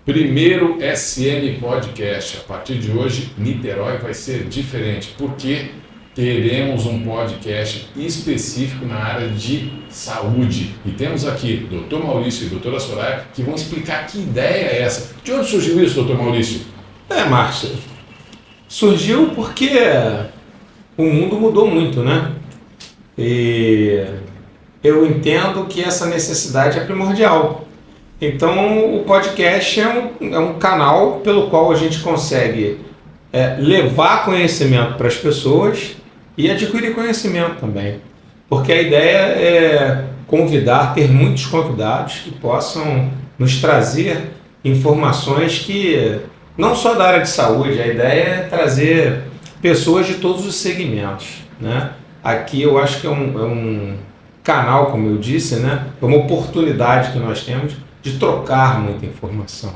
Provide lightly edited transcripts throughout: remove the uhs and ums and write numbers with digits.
Primeiro SM Podcast. A partir de hoje, Niterói vai ser diferente, porque teremos um podcast específico na área de saúde. E temos aqui Dr. Maurício e doutora Soraya que vão explicar que ideia é essa. De onde surgiu isso, Dr. Maurício? Márcio, surgiu porque o mundo mudou muito, né? E eu entendo que essa necessidade é primordial. Então, o podcast é um canal pelo qual a gente consegue levar conhecimento para as pessoas e adquirir conhecimento também. Porque a ideia é ter muitos convidados que possam nos trazer informações que, não só da área de saúde, a ideia é trazer pessoas de todos os segmentos, né? Aqui eu acho que é um canal, como eu disse, né? É uma oportunidade que nós temos de trocar muita informação.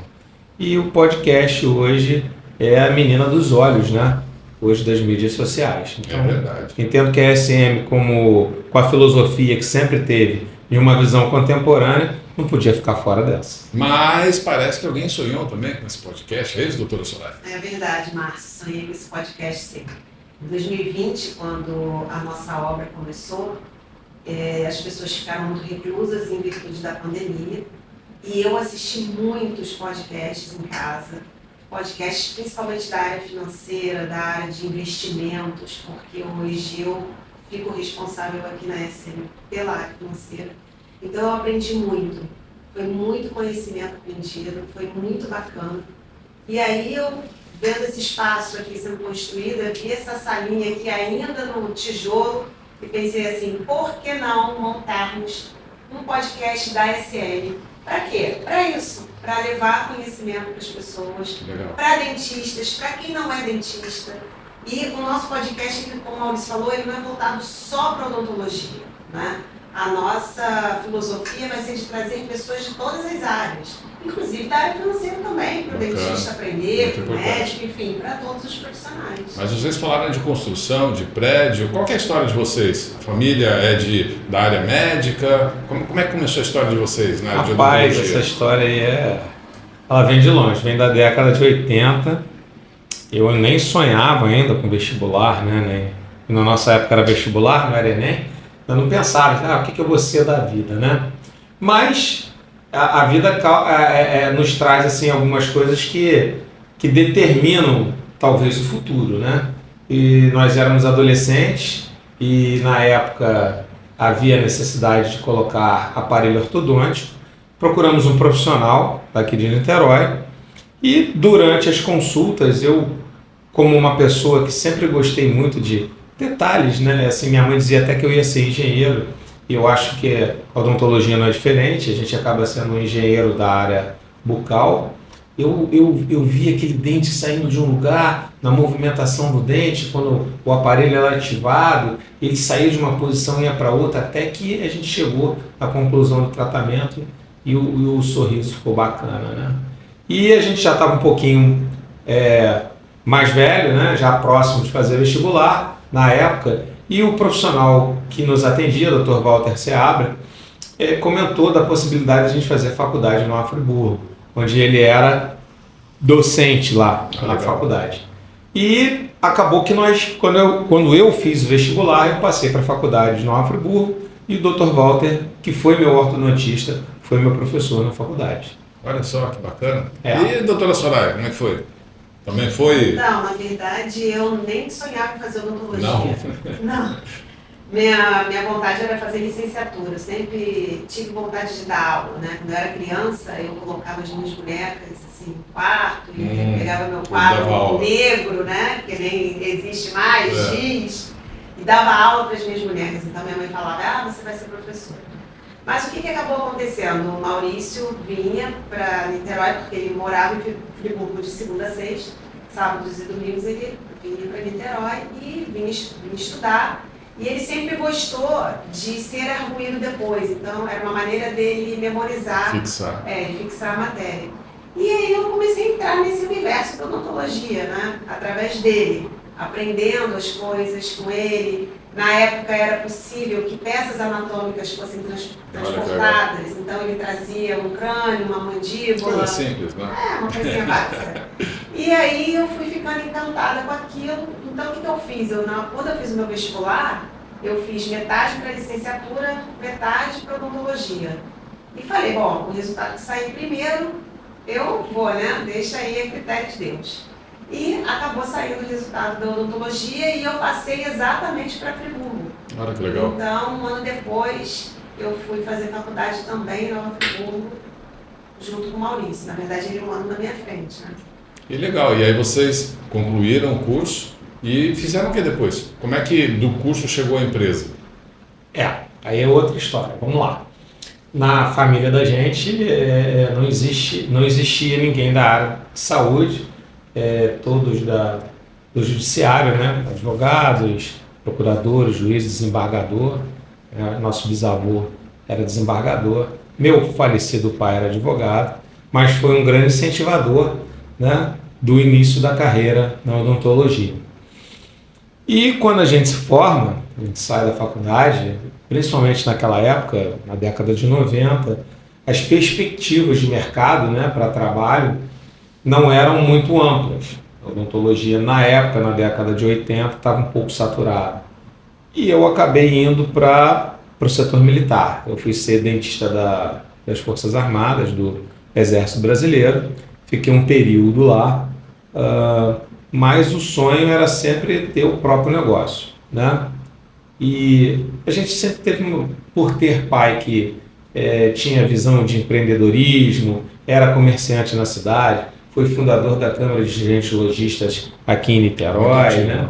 E o podcast hoje é a menina dos olhos, né? Hoje das mídias sociais. Então, é verdade. Entendo que a SM, com a filosofia que sempre teve de uma visão contemporânea, não podia ficar fora dessa. Mas parece que alguém sonhou também com esse podcast, é isso, doutora Soraya? É verdade, Márcio, sonhei com esse podcast sim. Em 2020, quando a nossa obra começou, as pessoas ficaram muito reclusas em virtude da pandemia. E eu assisti muitos podcasts em casa, podcasts principalmente da área financeira, da área de investimentos, porque hoje eu fico responsável aqui na SM pela área financeira. Então eu aprendi muito, foi muito conhecimento aprendido, foi muito bacana. E aí eu, vendo esse espaço aqui sendo construído, eu vi essa salinha aqui ainda no tijolo e pensei assim, por que não montarmos um podcast da SM? Para quê? Para isso, para levar conhecimento para as pessoas, para dentistas, para quem não é dentista. E o nosso podcast, como o Maurício falou, ele não é voltado só para odontologia, né? A nossa filosofia vai ser de trazer pessoas de todas as áreas, inclusive da área financeira também, para o dentista aprender, para o médico, enfim, para todos os profissionais. Mas vocês falaram de construção, de prédio, qual que é a história de vocês? A família é da área médica? Como é que começou a história de vocês na área de odontologia? Rapaz, essa história aí ela vem de longe, vem da década de 80. Eu nem sonhava ainda com vestibular, né? Na nossa época era vestibular, não era Enem. Eu não pensava, o que eu vou ser da vida, né? Mas a vida nos traz assim, algumas coisas que determinam talvez o futuro, né? E nós éramos adolescentes e na época havia necessidade de colocar aparelho ortodôntico. Procuramos um profissional daqui de Niterói e durante as consultas eu, como uma pessoa que sempre gostei muito de detalhes, né? Assim, minha mãe dizia até que eu ia ser engenheiro, e eu acho que a odontologia não é diferente, a gente acaba sendo um engenheiro da área bucal. Eu vi aquele dente saindo de um lugar, na movimentação do dente, quando o aparelho era ativado, ele saía de uma posição e ia para outra, até que a gente chegou à conclusão do tratamento e o sorriso ficou bacana, né? E a gente já estava um pouquinho mais velho, né? Já próximo de fazer vestibular, na época, e o profissional que nos atendia, o Dr. Walter Seabra, comentou da possibilidade de a gente fazer faculdade no Friburgo, onde ele era docente lá na faculdade. E acabou que quando eu fiz o vestibular, eu passei para a faculdade no Friburgo, e o Dr. Walter, que foi meu ortodontista, foi meu professor na faculdade. Olha só que bacana. E doutora Soraya, como é que foi? Também foi? Não, na verdade eu nem sonhava em fazer odontologia. Não. Minha vontade era fazer licenciatura. Eu sempre tive vontade de dar aula, né? Quando eu era criança, eu colocava as minhas bonecas assim, no quarto, e pegava meu quadro negro, né? Que nem existe mais, giz, e dava aula para as minhas bonecas. Então minha mãe falava, você vai ser professora. Mas o que acabou acontecendo? O Maurício vinha para Niterói, porque ele morava em Friburgo de segunda a sexta, sábados e domingos ele vinha para Niterói e vinha estudar. E ele sempre gostou de ser arguído depois, então era uma maneira dele memorizar, fixar a matéria. E aí eu comecei a entrar nesse universo da odontologia, né? Através dele. aprendendo as coisas com ele. Na época era possível que peças anatômicas fossem transportadas, então ele trazia um crânio, uma mandíbula. Coisa simples, né? Uma coisinha básica. E aí eu fui ficando encantada com aquilo. Então o que eu fiz? Quando eu fiz o meu vestibular, eu fiz metade para licenciatura, metade para odontologia. E falei, bom, o resultado que sair primeiro, eu vou, né? Deixa aí a critério de Deus. E acabou saindo o resultado da odontologia e eu passei exatamente para Friburgo. Olha que legal. Então, um ano depois, eu fui fazer faculdade também em Nova Friburgo, junto com o Maurício. Na verdade, ele um ano na minha frente, né? E legal. E aí vocês concluíram o curso e fizeram o que depois? Como é que do curso chegou a empresa? Aí é outra história. Vamos lá. Na família da gente não existia ninguém da área de saúde. Todos do judiciário, né? Advogados, procuradores, juízes, desembargador. Nosso bisavô era desembargador. Meu falecido pai era advogado, mas foi um grande incentivador, né? Do início da carreira na odontologia. E quando a gente se forma, a gente sai da faculdade, principalmente naquela época, na década de 90, as perspectivas de mercado, né, para trabalho não eram muito amplas. A odontologia, na época, na década de 80, estava um pouco saturada. E eu acabei indo para o setor militar. Eu fui ser dentista das Forças Armadas, do Exército Brasileiro. Fiquei um período lá, mas o sonho era sempre ter o próprio negócio, né? E a gente sempre teve, por ter pai que tinha visão de empreendedorismo, era comerciante na cidade, foi fundador da Câmara de Gerentes Lojistas aqui em Niterói, né?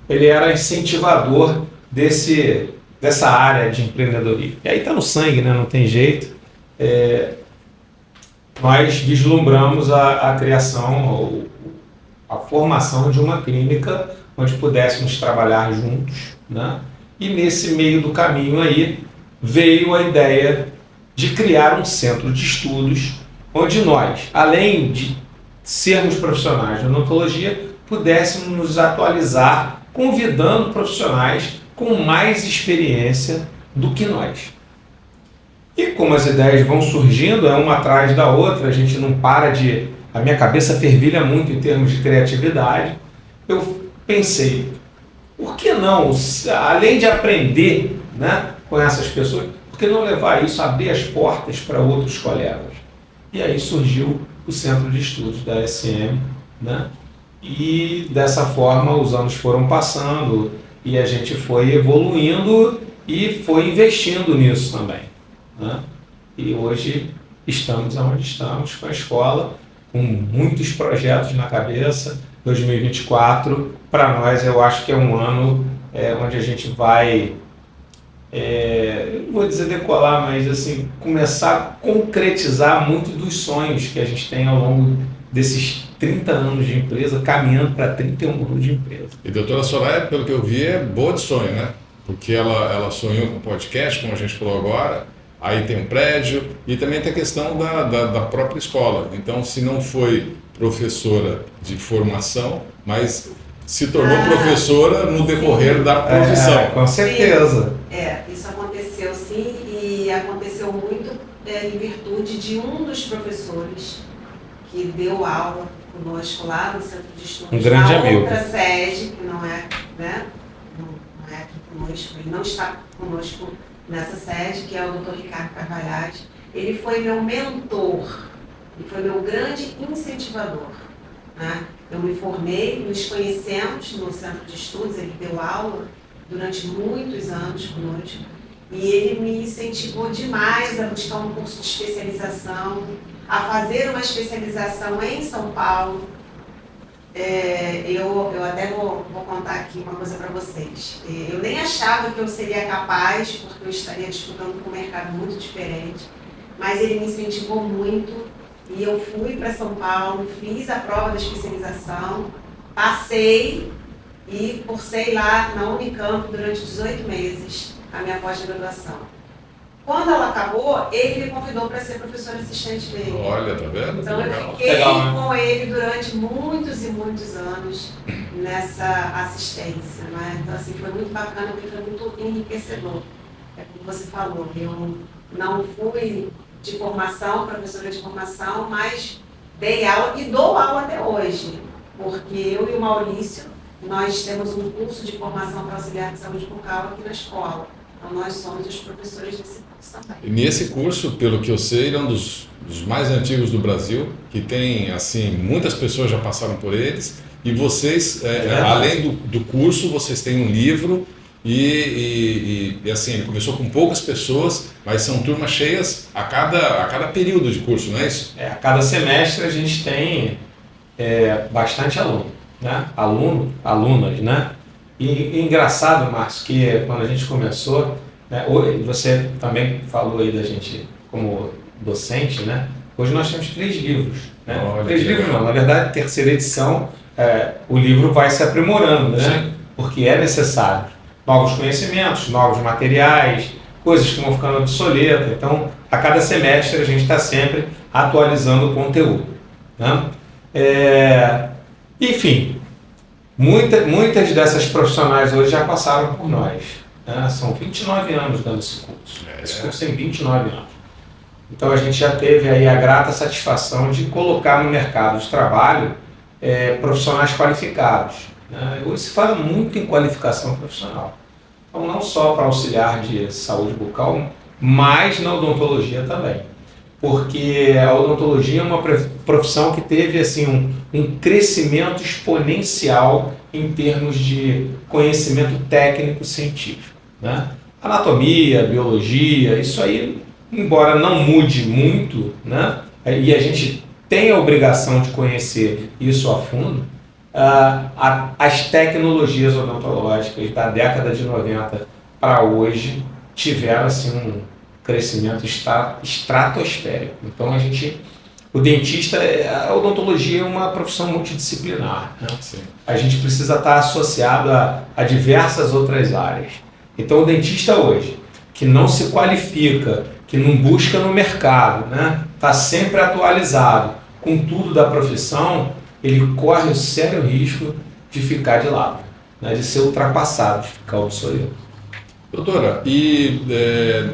Ele era incentivador dessa área de empreendedorismo. E aí está no sangue, né? Não tem jeito. Nós vislumbramos a criação, a formação de uma clínica onde pudéssemos trabalhar juntos, né? E nesse meio do caminho aí veio a ideia de criar um centro de estudos onde nós, além de sermos profissionais de odontologia, pudéssemos nos atualizar convidando profissionais com mais experiência do que nós. E como as ideias vão surgindo, uma atrás da outra, a gente não para de... A minha cabeça fervilha muito em termos de criatividade. Eu pensei, por que não, além de aprender, né, com essas pessoas, por que não levar isso, abrir as portas para outros colegas? E aí surgiu o Centro de Estudos da SM, né? E dessa forma os anos foram passando e a gente foi evoluindo e foi investindo nisso também, né? E hoje estamos onde estamos com a escola, com muitos projetos na cabeça. 2024, para nós, eu acho que é um ano onde a gente vai, não vou dizer decolar, mas assim, começar a concretizar muito dos sonhos que a gente tem ao longo desses 30 anos de empresa, caminhando para 31 anos de empresa. E a doutora Soraya, pelo que eu vi, é boa de sonho, né? Porque ela sonhou com podcast, como a gente falou agora, aí tem um prédio e também tem a questão da própria escola. Então, se não foi professora de formação, mas se tornou professora no decorrer da profissão. Com certeza. Isso aconteceu sim, e aconteceu muito em virtude de um dos professores que deu aula conosco lá no Centro de Estudos, um grande na amigo. Outra sede, que não é, né? Não é aqui conosco, ele não está conosco nessa sede, que é o Dr. Ricardo Carvalhais. Ele foi meu mentor, ele foi meu grande incentivador, né? Eu me formei, nos conhecemos no Centro de Estudos, ele deu aula durante muitos anos conosco, e ele me incentivou demais a buscar um curso de especialização, a fazer uma especialização em São Paulo. Eu até vou contar aqui uma coisa para vocês. Eu nem achava que eu seria capaz, porque eu estaria disputando com um mercado muito diferente, mas ele me incentivou muito e eu fui para São Paulo, fiz a prova da especialização, passei e cursei lá na Unicamp durante 18 meses a minha pós-graduação. Quando ela acabou, ele me convidou para ser professora assistente dele. Olha, tá vendo? Então eu Legal. fiquei Legal, né? com ele durante muitos e muitos anos nessa assistência, né? Então assim, foi muito bacana, porque foi muito enriquecedor. É como você falou, eu não fui de formação, professora de formação, mas dei aula e dou aula até hoje, porque eu e o Maurício, nós temos um curso de formação para auxiliar de saúde bucal aqui na escola. Então nós somos os professores desse curso também. E nesse curso, pelo que eu sei, ele é um dos mais antigos do Brasil, que tem, assim, muitas pessoas já passaram por eles, e vocês, além do curso, vocês têm um livro, e assim, ele começou com poucas pessoas, mas são turmas cheias a cada período de curso, não é isso? A cada semestre a gente tem bastante aluno, né? Alunas, né? E engraçado, Márcio, que quando a gente começou, né, você também falou aí da gente como docente, né? Hoje nós temos 3 livros, né? Olha, 3 livros não, na verdade, terceira edição, o livro vai se aprimorando, né? Sim. Porque é necessário novos conhecimentos, novos materiais, coisas que vão ficando obsoletas. Então, a cada semestre a gente está sempre atualizando o conteúdo, né? Enfim, muitas dessas profissionais hoje já passaram por nós, né? São 29 anos dando esse curso. Esse curso tem 29 anos. Então a gente já teve aí a grata satisfação de colocar no mercado de trabalho profissionais qualificados, né? Hoje se fala muito em qualificação profissional. Então não só para auxiliar de saúde bucal, mas na odontologia também. Porque a odontologia é uma profissão que teve assim, um crescimento exponencial em termos de conhecimento técnico-científico, né? Anatomia, biologia, isso aí, embora não mude muito, né? E a gente tem a obrigação de conhecer isso a fundo, as tecnologias odontológicas da década de 90 para hoje tiveram assim, um crescimento estratosférico. Então o dentista, a odontologia é uma profissão multidisciplinar, né? A gente precisa estar associado a diversas outras áreas. Então o dentista hoje, que não se qualifica, que não busca no mercado, né? Está sempre atualizado com tudo da profissão, ele corre o sério risco de ficar de lado, né? De ser ultrapassado, de ficar obsoleto. Doutora, e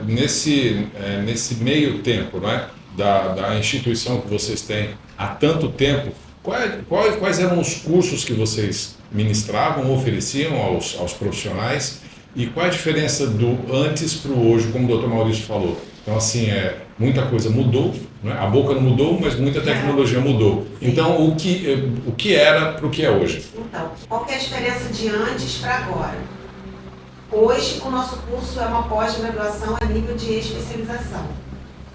nesse meio tempo, né, da instituição que vocês têm há tanto tempo, quais eram os cursos que vocês ministravam, ofereciam aos profissionais, e qual a diferença do antes para o hoje, como o doutor Maurício falou? Então, assim, muita coisa mudou, né? A boca não mudou, mas muita tecnologia mudou. Então, o que era para o que é hoje? Então, qual que é a diferença de antes para agora? Hoje, o nosso curso é uma pós-graduação a nível de especialização.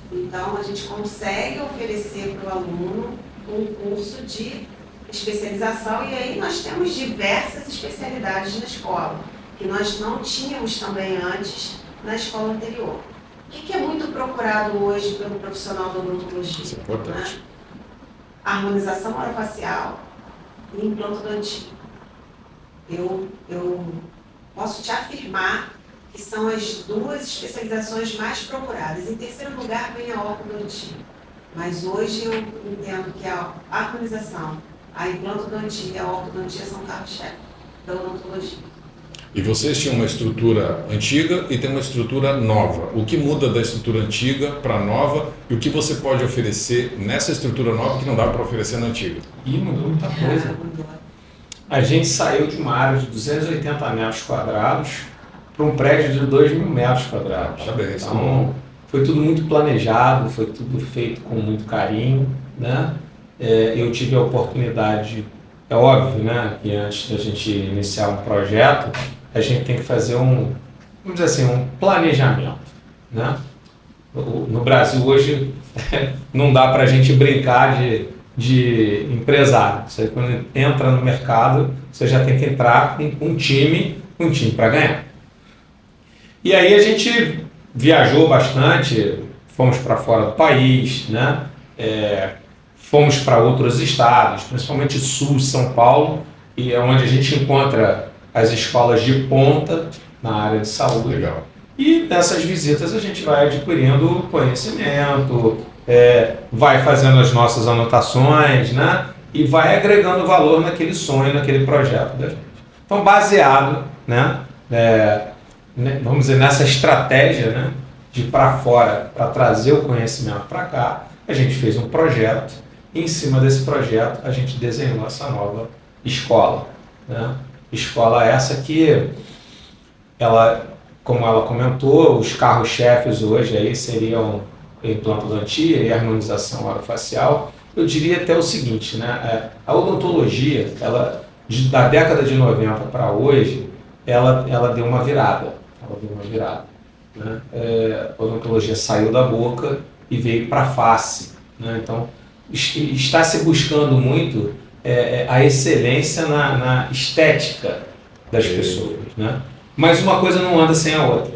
Então, a gente consegue oferecer para o aluno um curso de especialização, e aí nós temos diversas especialidades na escola, que nós não tínhamos também antes na escola anterior. O que é muito procurado hoje pelo profissional da odontologia? Isso é importante. Né? Harmonização orofacial e implante dentil. Eu posso te afirmar que são as 2 especializações mais procuradas. Em terceiro lugar vem a ortodontia. Mas hoje eu entendo que a harmonização, a implantodontia e a ortodontia são carro-chefe da odontologia. E vocês tinham uma estrutura antiga e tem uma estrutura nova. O que muda da estrutura antiga para a nova, e o que você pode oferecer nessa estrutura nova que não dá para oferecer na antiga? E mudou muita coisa. A gente saiu de uma área de 280 metros quadrados para um prédio de 2.000 metros quadrados. Parabéns. Então, foi tudo muito planejado, foi tudo feito com muito carinho, né? Eu tive a oportunidade, é óbvio, né, que antes da gente iniciar um projeto, a gente tem que fazer vamos dizer assim, um planejamento, né? No Brasil hoje não dá para a gente brincar de empresário. Você, quando entra no mercado, você já tem que entrar com um time para ganhar. E aí a gente viajou bastante, fomos para fora do país, né? Fomos para outros estados, principalmente sul de São Paulo, e é onde a gente encontra as escolas de ponta na área de saúde. Legal. E nessas visitas a gente vai adquirindo conhecimento, vai fazendo as nossas anotações, né? E vai agregando valor naquele sonho, naquele projeto da gente. Então, baseado, né, vamos dizer, nessa estratégia, né, de ir para fora, para trazer o conhecimento para cá, a gente fez um projeto e em cima desse projeto a gente desenhou essa nova escola, né? Escola essa que, como ela comentou, os carros-chefes hoje aí seriam implantodontia e harmonização orofacial. Eu diria até o seguinte, né? A odontologia, da década de 90 para hoje, ela deu uma virada. Né? A odontologia saiu da boca e veio para a face. Né? Então, está se buscando muito a excelência na estética das pessoas. Né? Mas uma coisa não anda sem a outra.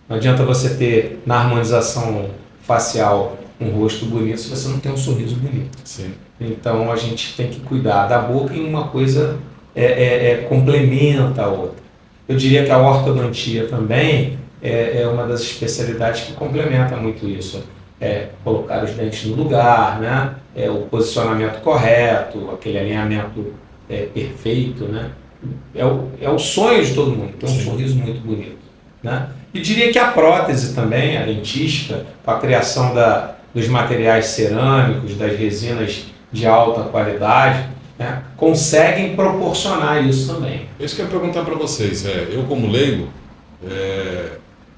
Não adianta você ter na harmonização facial um rosto bonito se você não tem um sorriso bonito. Sim. Então a gente tem que cuidar da boca e uma coisa complementa a outra. Eu diria que a ortodontia também é uma das especialidades que complementa muito isso. Colocar os dentes no lugar, né? O posicionamento correto, aquele alinhamento perfeito, né? É o sonho de todo mundo, ter um sorriso muito bonito. Né? E diria que a prótese também, a dentística, com a criação dos materiais cerâmicos, das resinas de alta qualidade, né, conseguem proporcionar isso também. Isso que eu ia perguntar para vocês. Eu, como leigo,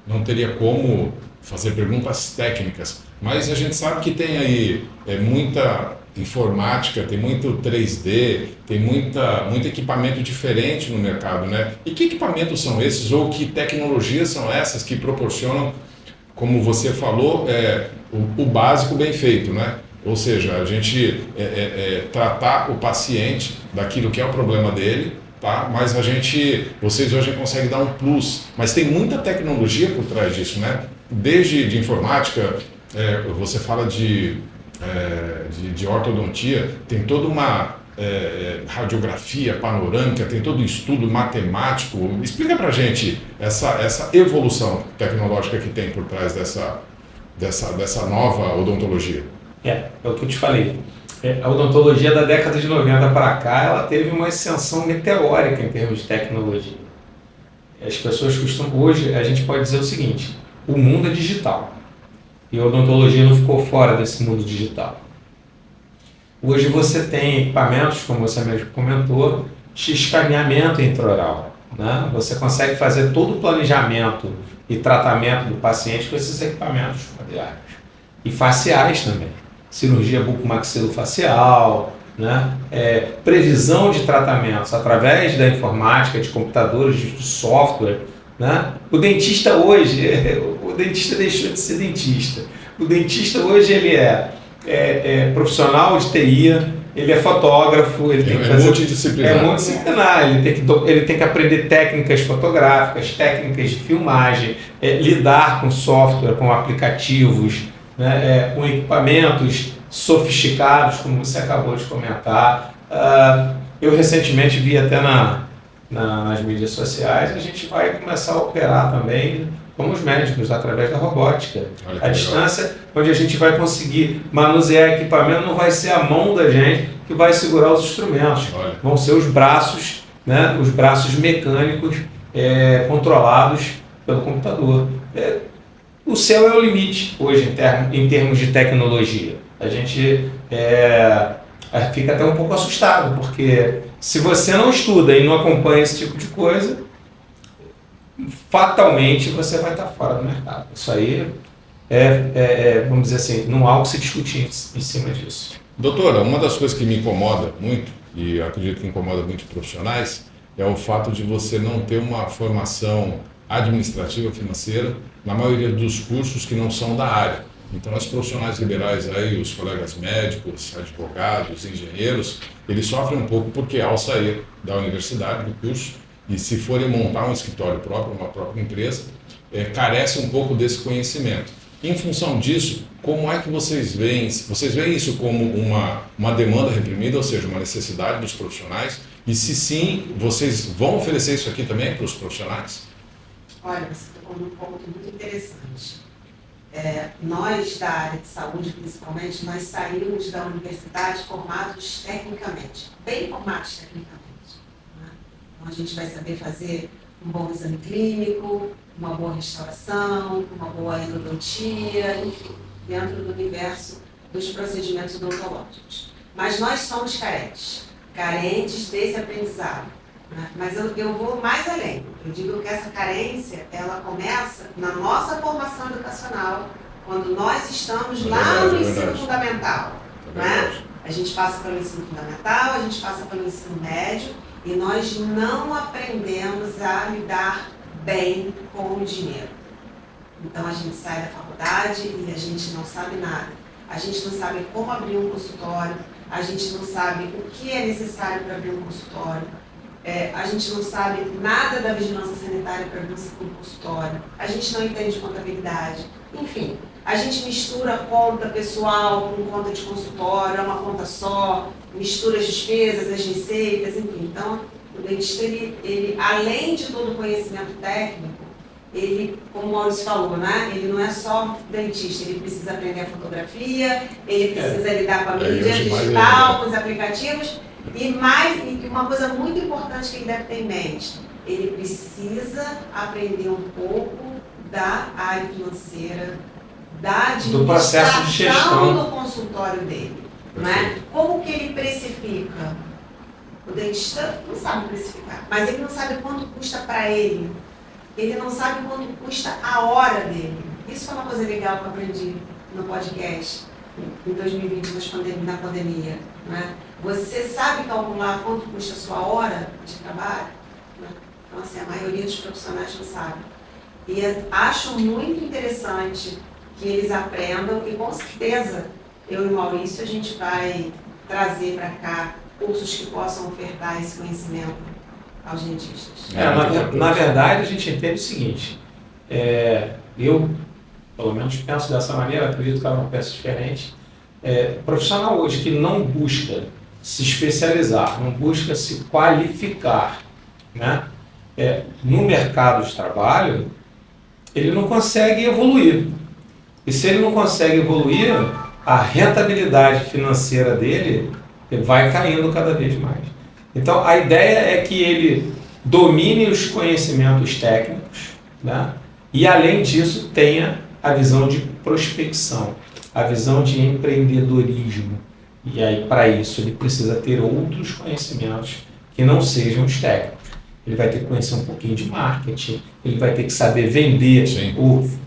não teria como fazer perguntas técnicas, mas a gente sabe que tem aí muita informática, tem muito 3D, tem muito equipamento diferente no mercado, né? E que equipamentos são esses ou que tecnologias são essas que proporcionam, como você falou, o básico bem feito, né? Ou seja, a gente tratar o paciente daquilo que é o problema dele, tá? Mas vocês hoje conseguem dar um plus, mas tem muita tecnologia por trás disso, né? Desde de informática, você fala de ortodontia, tem toda uma radiografia panorâmica, tem todo um estudo matemático. Explica pra gente essa evolução tecnológica que tem por trás dessa nova odontologia. É o que eu te falei. A odontologia da década de 90 para cá, ela teve uma ascensão meteórica em termos de tecnologia. As pessoas costumam... Hoje, a gente pode dizer o seguinte, o mundo é digital. E a odontologia não ficou fora desse mundo digital. Hoje você tem equipamentos, como você mesmo comentou, de escaneamento intraoral. Né? Você consegue fazer todo o planejamento e tratamento do paciente com esses equipamentos modernos. E faciais também. Cirurgia bucomaxilofacial, né? Previsão de tratamentos através da informática, de computadores, de software. Né? O dentista hoje, o dentista deixou de ser dentista. O dentista hoje ele é profissional de TI, ele é fotógrafo, ele tem que fazer... multidisciplinar. É multidisciplinar, ele tem que aprender técnicas fotográficas, técnicas de filmagem, lidar com software, com aplicativos, né? Com equipamentos sofisticados, como você acabou de comentar. Eu recentemente vi até nas mídias sociais, a gente vai começar a operar também como os médicos, através da robótica. A distância, onde a gente vai conseguir manusear equipamento, não vai ser a mão da gente que vai segurar os instrumentos. Vão ser os braços, né, os braços mecânicos controlados pelo computador. O céu é o limite hoje em termos de tecnologia. A gente fica até um pouco assustado, porque se você não estuda e não acompanha esse tipo de coisa, fatalmente você vai estar fora do mercado. Isso aí vamos dizer assim, não há o que se discutir em cima disso. Doutora, uma das coisas que me incomoda muito, e acredito que incomoda muitos profissionais, é o fato de você não ter uma formação administrativa financeira na maioria dos cursos que não são da área. Então, os profissionais liberais aí, os colegas médicos, advogados, engenheiros, eles sofrem um pouco porque ao sair da universidade, do curso, e se forem montar um escritório próprio, uma própria empresa, carece um pouco desse conhecimento. Em função disso, como é que vocês veem isso como uma demanda reprimida, ou seja, uma necessidade dos profissionais? E se sim, vocês vão oferecer isso aqui também para os profissionais? Olha, você tocou num ponto muito interessante. Nós, da área de saúde principalmente, nós saímos da universidade formados tecnicamente, bem formados tecnicamente. Né? Então, a gente vai saber fazer um bom exame clínico, uma boa restauração, uma boa endodontia, enfim, dentro do universo dos procedimentos odontológicos. Mas nós somos carentes desse aprendizado. Né? Mas eu vou mais além. Eu digo que essa carência, ela começa na nossa formação educacional, quando nós estamos lá no ensino fundamental. Né? A gente passa pelo ensino fundamental, a gente passa pelo ensino médio, e nós não aprendemos a lidar bem com o dinheiro. Então a gente sai da faculdade e a gente não sabe nada. A gente não sabe como abrir um consultório, a gente não sabe o que é necessário para abrir um consultório, a gente não sabe nada da vigilância sanitária para abrir um consultório, a gente não entende contabilidade, enfim, a gente mistura conta pessoal com conta de consultório, é uma conta só, mistura as despesas, as receitas, enfim. Então, o dentista, ele além de todo o conhecimento técnico, ele, como o Maurício falou, né? Ele não é só dentista, ele precisa aprender a fotografia, ele precisa lidar com a mídia digital, com os aplicativos, e uma coisa muito importante que ele deve ter em mente, ele precisa aprender um pouco da área financeira, da administração do consultório dele. Não é? Como que ele precifica? O dentista não sabe precificar, mas ele não sabe quanto custa para ele. Ele não sabe quanto custa a hora dele. Isso foi uma coisa legal que eu aprendi no podcast em 2020, na pandemia. Né? Você sabe calcular quanto custa a sua hora de trabalho? Né? Então, assim, a maioria dos profissionais não sabe. E acho muito interessante que eles aprendam, e com certeza, eu e o Maurício, a gente vai trazer para cá cursos que possam ofertar esse conhecimento aos dentistas. Na verdade, a gente entende o seguinte, eu, pelo menos, penso dessa maneira, acredito que ela não pensa diferente. Profissional hoje que não busca se especializar, não busca se qualificar, né, no mercado de trabalho, ele não consegue evoluir. E se ele não consegue evoluir, a rentabilidade financeira dele vai caindo cada vez mais. Então, a ideia é que ele domine os conhecimentos técnicos, né? E, além disso, tenha a visão de prospecção, a visão de empreendedorismo. E aí, para isso, ele precisa ter outros conhecimentos que não sejam os técnicos. Ele vai ter que conhecer um pouquinho de marketing, ele vai ter que saber vender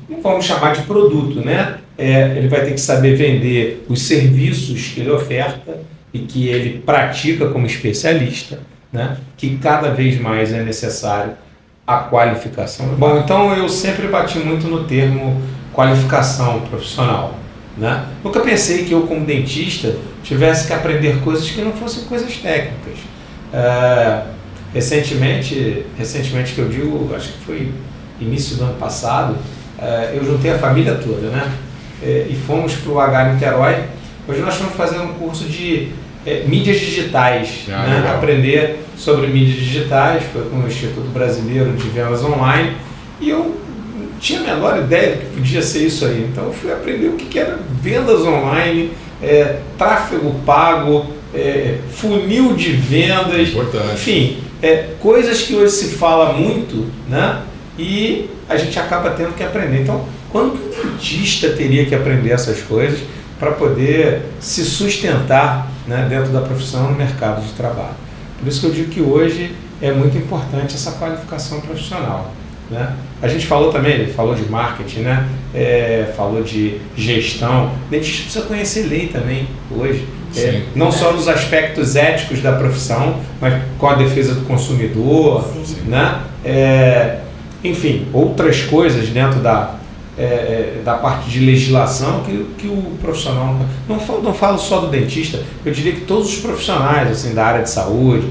não vamos chamar de produto, né? Ele vai ter que saber vender os serviços que ele oferta e que ele pratica como especialista, né? Que cada vez mais é necessário a qualificação. Bom, então eu sempre bati muito no termo qualificação profissional, né? Nunca pensei que eu, como dentista, tivesse que aprender coisas que não fossem coisas técnicas. Recentemente que eu digo, acho que foi início do ano passado, eu juntei a família toda, né? E fomos para o H Niterói. Hoje nós estamos fazendo um curso de mídias digitais, né? Aprender sobre mídias digitais, foi com o Instituto Brasileiro de Vendas Online, e eu não tinha a menor ideia do que podia ser isso aí. Então eu fui aprender o que era vendas online, tráfego pago, funil de vendas, importante. Enfim, coisas que hoje se fala muito, né? E a gente acaba tendo que aprender. Então, quando que o dentista teria que aprender essas coisas para poder se sustentar, né, dentro da profissão no mercado de trabalho? Por isso que eu digo que hoje é muito importante essa qualificação profissional, né? A gente falou também, ele falou de marketing, né? Falou de gestão. O dentista precisa conhecer lei também hoje. Não só nos aspectos éticos da profissão, mas com a defesa do consumidor, né? Enfim, outras coisas dentro da parte de legislação que o profissional... Não falo só do dentista, eu diria que todos os profissionais assim, da área de saúde,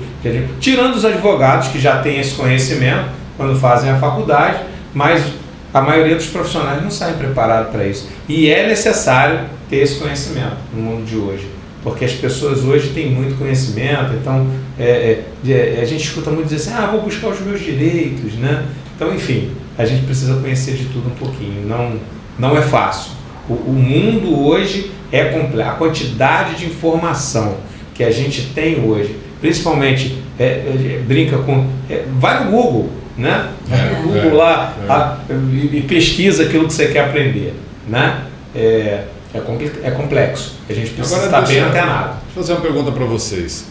tirando os advogados que já têm esse conhecimento quando fazem a faculdade, mas a maioria dos profissionais não saem preparados para isso. E é necessário ter esse conhecimento no mundo de hoje, porque as pessoas hoje têm muito conhecimento, então a gente escuta muito dizer assim, vou buscar os meus direitos, né? Então, enfim, a gente precisa conhecer de tudo um pouquinho. Não é fácil. O mundo hoje é complexo. A quantidade de informação que a gente tem hoje, principalmente, brinca com... vai no Google, né? Vai no Google lá e pesquisa aquilo que você quer aprender, né? É complexo. A gente precisa estar bem antenado. Deixa eu fazer uma pergunta para vocês.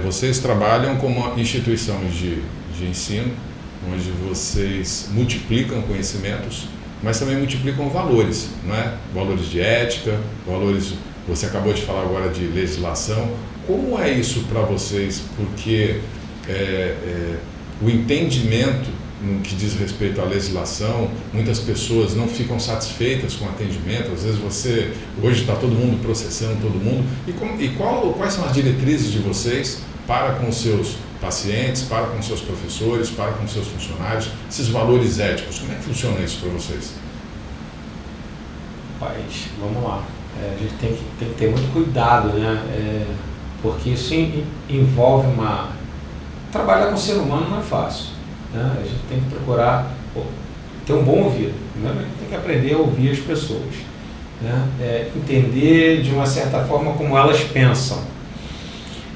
Vocês trabalham como uma instituição de ensino, onde vocês multiplicam conhecimentos, mas também multiplicam valores, não é? Valores de ética, valores... Você acabou de falar agora de legislação. Como é isso para vocês? Porque o entendimento no que diz respeito à legislação, muitas pessoas não ficam satisfeitas com o atendimento. Às vezes hoje está todo mundo processando todo mundo. Quais são as diretrizes de vocês para com os seus pacientes, para com os seus professores, para com os seus funcionários, esses valores éticos? Como é que funciona isso para vocês? Rapaz, vamos lá. A gente tem que ter muito cuidado, né? Porque isso envolve trabalhar com o ser humano não é fácil, né? A gente tem que procurar ter um bom ouvido, né? A gente tem que aprender a ouvir as pessoas, né? Entender de uma certa forma como elas pensam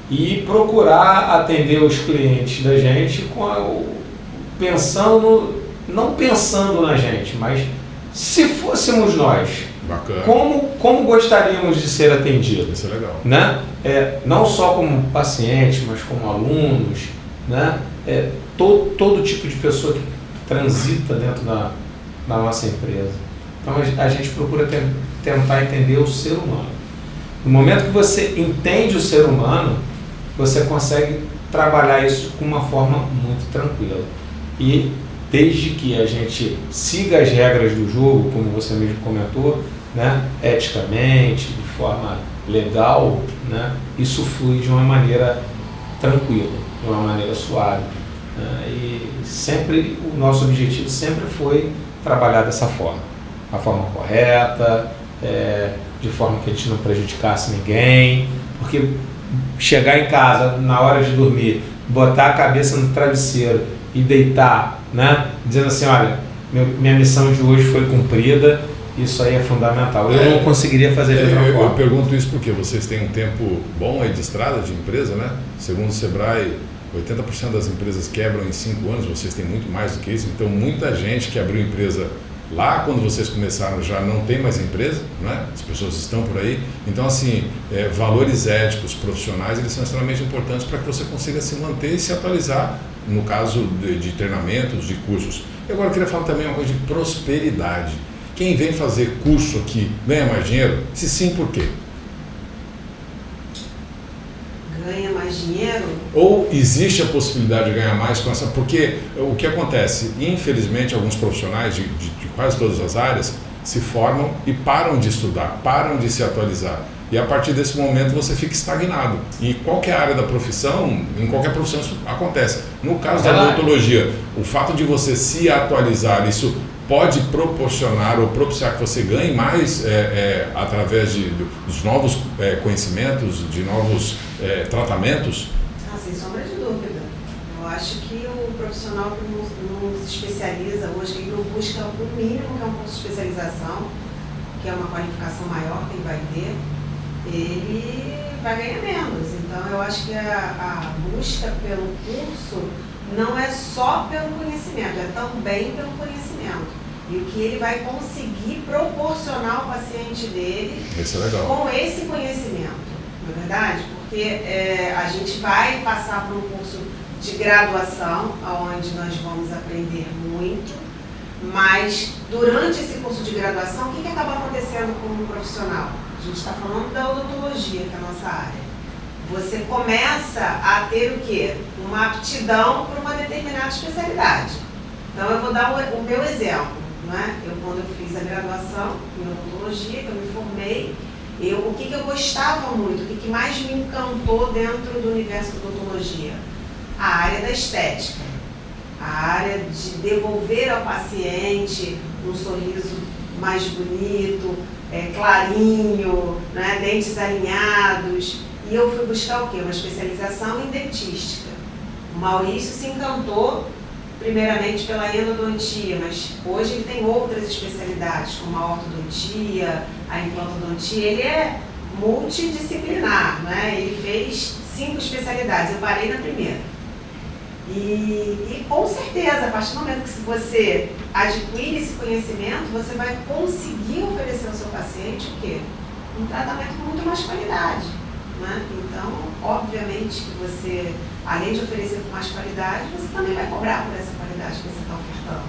e procurar atender os clientes da gente não pensando na gente, mas se fôssemos nós, bacana, como gostaríamos de ser atendidos? Isso é legal, né? Não só como pacientes, mas como alunos, né? Todo tipo de pessoa que transita dentro da nossa empresa. Então a gente procura tentar entender o ser humano. No momento que você entende o ser humano, você consegue trabalhar isso com uma forma muito tranquila. E desde que a gente siga as regras do jogo, como você mesmo comentou, né, eticamente, de forma legal, né, isso flui de uma maneira tranquila, de uma maneira suave. Né, e sempre, o nosso objetivo sempre foi trabalhar dessa forma, a forma correta, de forma que a gente não prejudicasse ninguém, porque chegar em casa na hora de dormir, botar a cabeça no travesseiro e deitar, né, dizendo assim, olha, minha missão de hoje foi cumprida, isso aí é fundamental. Eu não conseguiria fazer de outra forma. Eu pergunto isso porque vocês têm um tempo bom aí de estrada de empresa, né? Segundo o Sebrae, 80% das empresas quebram em 5 anos, vocês têm muito mais do que isso, então muita gente que abriu empresa lá quando vocês começaram já não tem mais empresa, né? As pessoas estão por aí. Então, assim, valores éticos, profissionais, eles são extremamente importantes para que você consiga se manter e se atualizar, no caso de treinamentos, de cursos. Eu agora queria falar também uma coisa de prosperidade. Quem vem fazer curso aqui ganha mais dinheiro? Se sim, por quê? Ganha mais dinheiro? Ou existe a possibilidade de ganhar mais com essa... Porque o que acontece? Infelizmente, alguns profissionais de quase todas as áreas se formam e param de estudar, param de se atualizar. E a partir desse momento você fica estagnado. E qualquer área da profissão, em qualquer profissão isso acontece. No caso da odontologia, o fato de você se atualizar, isso pode proporcionar ou propiciar que você ganhe mais através dos novos conhecimentos, de novos tratamentos? Sem sombra de dúvida. Eu acho que o profissional que não se especializa hoje, que não busca o mínimo que é um curso de especialização, que é uma qualificação maior que ele vai ter, ele vai ganhar menos. Então eu acho que a busca pelo curso não é só pelo conhecimento, é também pelo conhecimento. E o que ele vai conseguir proporcionar ao paciente dele com esse conhecimento, não é verdade? Porque a gente vai passar por um curso de graduação, onde nós vamos aprender muito, mas durante esse curso de graduação, o que acaba acontecendo com um profissional? A gente está falando da odontologia, que é a nossa área. Você começa a ter o quê? Uma aptidão para uma determinada especialidade. Então eu vou dar o meu exemplo, né? Quando eu fiz a graduação em odontologia, que eu me formei, o que eu gostava muito, o que mais me encantou dentro do universo da odontologia? A área da estética, a área de devolver ao paciente um sorriso mais bonito, clarinho, né? Dentes alinhados. E eu fui buscar o quê? Uma especialização em dentística. O Maurício se encantou primeiramente pela endodontia, mas hoje ele tem outras especialidades, como a ortodontia, a implantodontia. Ele é multidisciplinar, né? Ele fez 5 especialidades, eu parei na primeira. E com certeza, a partir do momento que você adquire esse conhecimento, você vai conseguir oferecer ao seu paciente o quê? Um tratamento com muito mais qualidade, né? Então, obviamente que você, além de oferecer com mais qualidade, você também vai cobrar por essa qualidade que você está ofertando.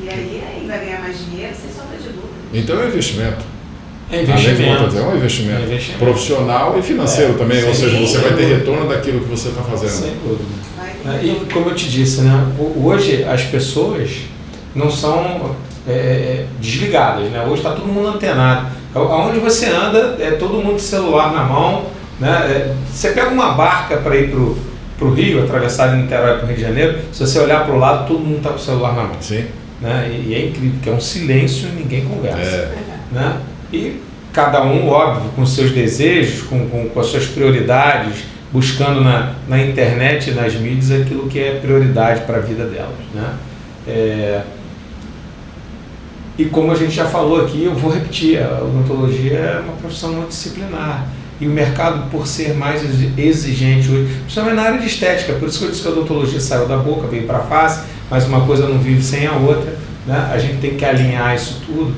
E aí vai ganhar mais dinheiro, sem sombra de dúvida. Então é um investimento. É investimento. É um investimento profissional e financeiro também, ou seja, você vai ter retorno daquilo que você está fazendo. Sem dúvida. E como eu te disse, né, hoje as pessoas não são desligadas, né? Hoje está todo mundo antenado. Aonde você anda, é todo mundo com celular na mão, né? Você pega uma barca para ir para o Rio, atravessar de Niterói para o Rio de Janeiro, se você olhar para o lado, todo mundo está com o celular na mão. Sim. Né? E é incrível, porque é um silêncio e ninguém conversa. Né? E cada um, óbvio, com seus desejos, com as suas prioridades, buscando na internet e nas mídias aquilo que é prioridade para a vida delas. Né? E como a gente já falou aqui, eu vou repetir, a odontologia é uma profissão multidisciplinar. E o mercado, por ser mais exigente hoje, principalmente na área de estética, por isso que eu disse que a odontologia saiu da boca, veio para a face, mas uma coisa não vive sem a outra. Né? A gente tem que alinhar isso tudo.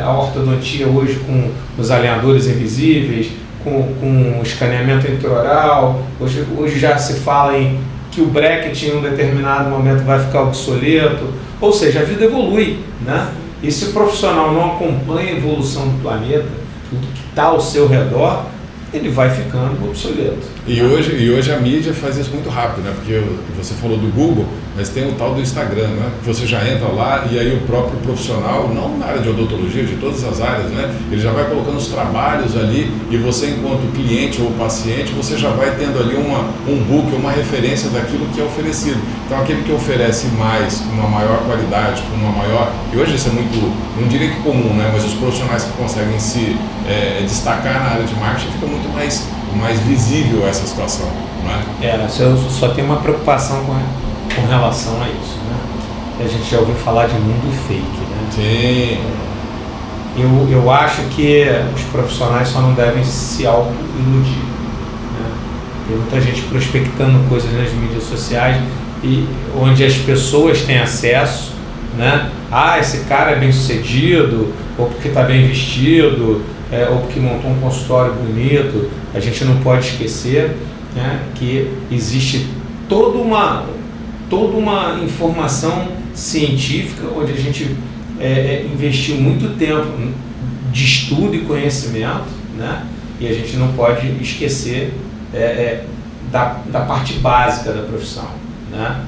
A ortodontia hoje com os alinhadores invisíveis, com escaneamento intraoral, hoje já se fala em que o bracket em um determinado momento vai ficar obsoleto, ou seja, a vida evolui, né? E se o profissional não acompanha a evolução do planeta, tudo que está ao seu redor, ele vai ficando obsoleto. E hoje a mídia faz isso muito rápido, né? Porque você falou do Google, mas tem o tal do Instagram, né? Você já entra lá e aí o próprio profissional, não na área de odontologia, de todas as áreas, né? Ele já vai colocando os trabalhos ali e você, enquanto cliente ou paciente, você já vai tendo ali um book, uma referência daquilo que é oferecido. Então aquele que oferece mais, com uma maior qualidade, com uma maior... E hoje isso é muito, não diria que comum, né? Mas os profissionais que conseguem se destacar na área de marketing fica muito mais visível essa situação, não é? Eu só tenho uma preocupação com relação a isso, né? A gente já ouviu falar de mundo fake, né? Sim. Eu acho que os profissionais só não devem se auto-iludir, né? Tem muita gente prospectando coisas nas mídias sociais e onde as pessoas têm acesso, né? Esse cara é bem sucedido, ou porque está bem vestido, ou porque montou um consultório bonito. A gente não pode esquecer, né, que existe toda uma informação científica onde a gente investiu muito tempo de estudo e conhecimento, né, e a gente não pode esquecer da parte básica da profissão, né,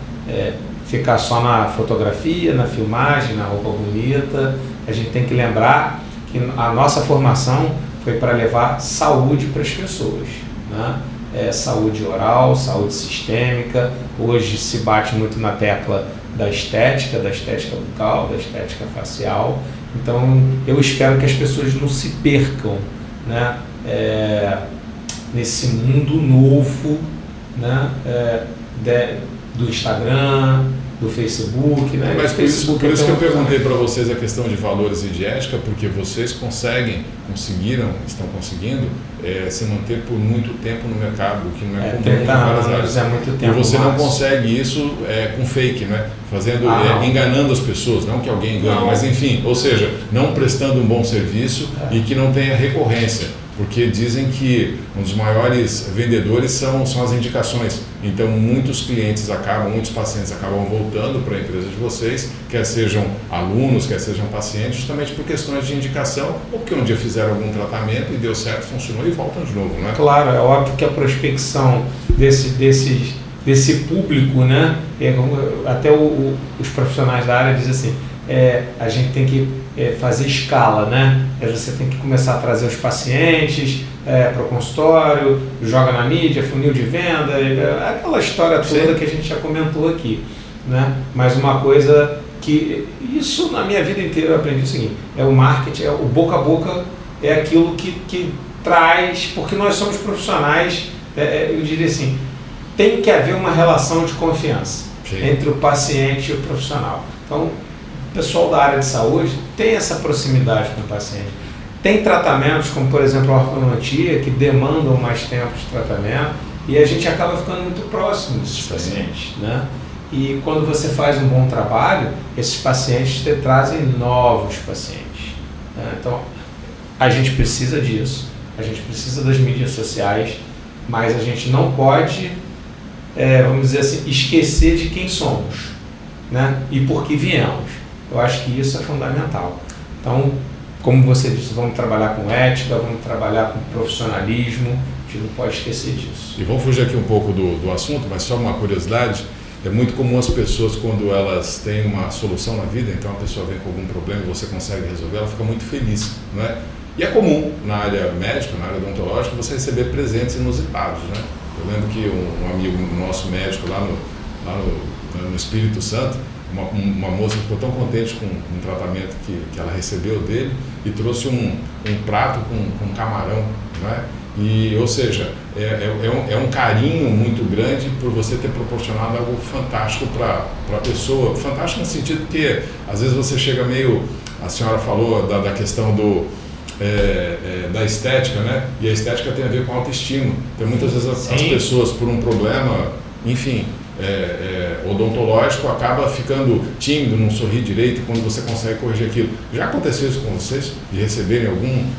ficar só na fotografia, na filmagem, na roupa bonita. A gente tem que lembrar que a nossa formação foi para levar saúde para as pessoas, né? Saúde oral, saúde sistêmica. Hoje se bate muito na tecla da estética bucal, da estética facial. Então eu espero que as pessoas não se percam, né? Nesse mundo novo, né? Do Instagram, do Facebook, né? Mas por isso que eu perguntei para vocês a questão de valores e de ética, porque vocês estão conseguindo se manter por muito tempo no mercado, o que não é comum em várias áreas. É muito tempo. E você não consegue isso com fake, né? Enganando as pessoas, não que alguém engane, mas enfim, ou seja, não prestando um bom serviço e que não tenha recorrência. Porque dizem que um dos maiores vendedores são as indicações. Então, muitos pacientes acabam voltando para a empresa de vocês, quer sejam alunos, quer sejam pacientes, justamente por questões de indicação, ou porque um dia fizeram algum tratamento e deu certo, funcionou e voltam de novo, né? Claro, é óbvio que a prospecção desse público, né? Até os profissionais da área dizem assim, a gente tem que fazer escala, né? Você tem que começar a trazer os pacientes para o consultório, joga na mídia, funil de venda, aquela história toda que a gente já comentou aqui, né? Mas uma coisa que, isso na minha vida inteira eu aprendi o seguinte, o marketing, o boca a boca é aquilo que traz, porque nós somos profissionais, eu diria assim, tem que haver uma relação de confiança. entre o paciente e o profissional. Então, o pessoal da área de saúde tem essa proximidade com o paciente. Tem tratamentos, como por exemplo a ortodontia, que demandam mais tempo de tratamento e a gente acaba ficando muito próximo desses pacientes, né? E quando você faz um bom trabalho, esses pacientes te trazem novos pacientes, né? Então, a gente precisa disso, a gente precisa das mídias sociais, mas a gente não pode, vamos dizer assim, esquecer de quem somos, né? E por que viemos. Eu acho que isso é fundamental. Então, como você disse, vamos trabalhar com ética, vamos trabalhar com profissionalismo, a gente não pode esquecer disso. E vamos fugir aqui um pouco do assunto, mas só uma curiosidade, é muito comum as pessoas, quando elas têm uma solução na vida, então a pessoa vem com algum problema e você consegue resolver, ela fica muito feliz, não é? E é comum na área médica, na área odontológica, você receber presentes inusitados, né? Eu lembro que um amigo nosso médico lá no Espírito Santo, uma moça ficou tão contente com um tratamento que ela recebeu dele e trouxe um prato com camarão, né? E, ou seja, é um carinho muito grande por você ter proporcionado algo fantástico para a pessoa. Fantástico no sentido que às vezes você chega meio... A senhora falou da questão da estética, né? E a estética tem a ver com autoestima. Então muitas vezes as pessoas, por um problema, enfim... odontológico, acaba ficando tímido, não sorri direito quando você consegue corrigir aquilo. Já aconteceu isso com vocês? De receberem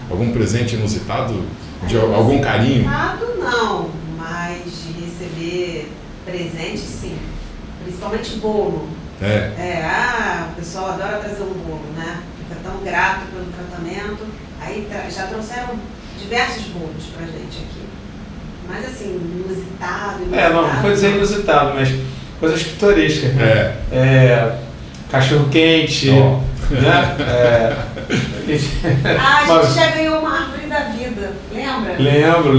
algum presente inusitado, de algum carinho? Inusitado não, mas de receber presente sim, principalmente bolo. O pessoal adora trazer um bolo, né? Fica tão grato pelo tratamento, aí já trouxeram diversos bolos pra gente aqui. Mas assim, inusitado. Não vou dizer inusitado, mas coisas pitorescas, né? Cachorro quente, né? A gente já ganhou uma árvore da vida, lembra? Lembro.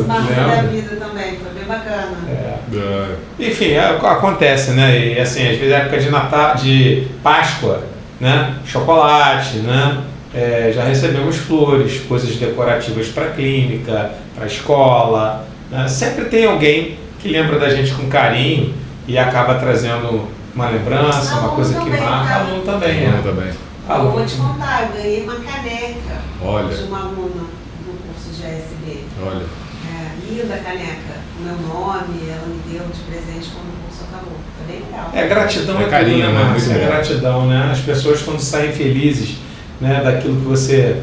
Uma árvore da vida também, foi bem bacana. Enfim, acontece, né? E assim, às vezes é época de Natal, de Páscoa, né? Chocolate, né? Já recebemos flores, coisas decorativas para a clínica, para a escola. Sempre tem alguém que lembra da gente com carinho e acaba trazendo uma lembrança, uma coisa que marca. Aluno também, Eu vou te contar, eu ganhei uma caneca de uma aluna do curso de ASB. Olha. Linda caneca, com meu nome, ela me deu de presente quando o curso acabou. Foi bem legal. Gratidão carinho, tudo, né, Márcia? Gratidão, né? As pessoas quando saem felizes, né, daquilo que você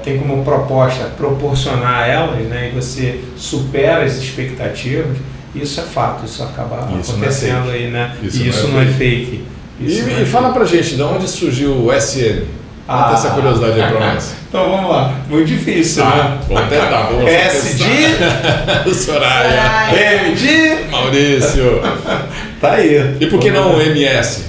tem como proposta proporcionar a elas, né, e você supera as expectativas, isso é fato, isso acaba acontecendo aí, né? Isso não é fake. E fala pra gente, de onde surgiu o SM? Conta essa curiosidade aí pra nós. Então vamos lá, muito difícil, né? Vamos tentar, vamos S de Soraya, M de Maurício. Tá aí. E por que não o MS?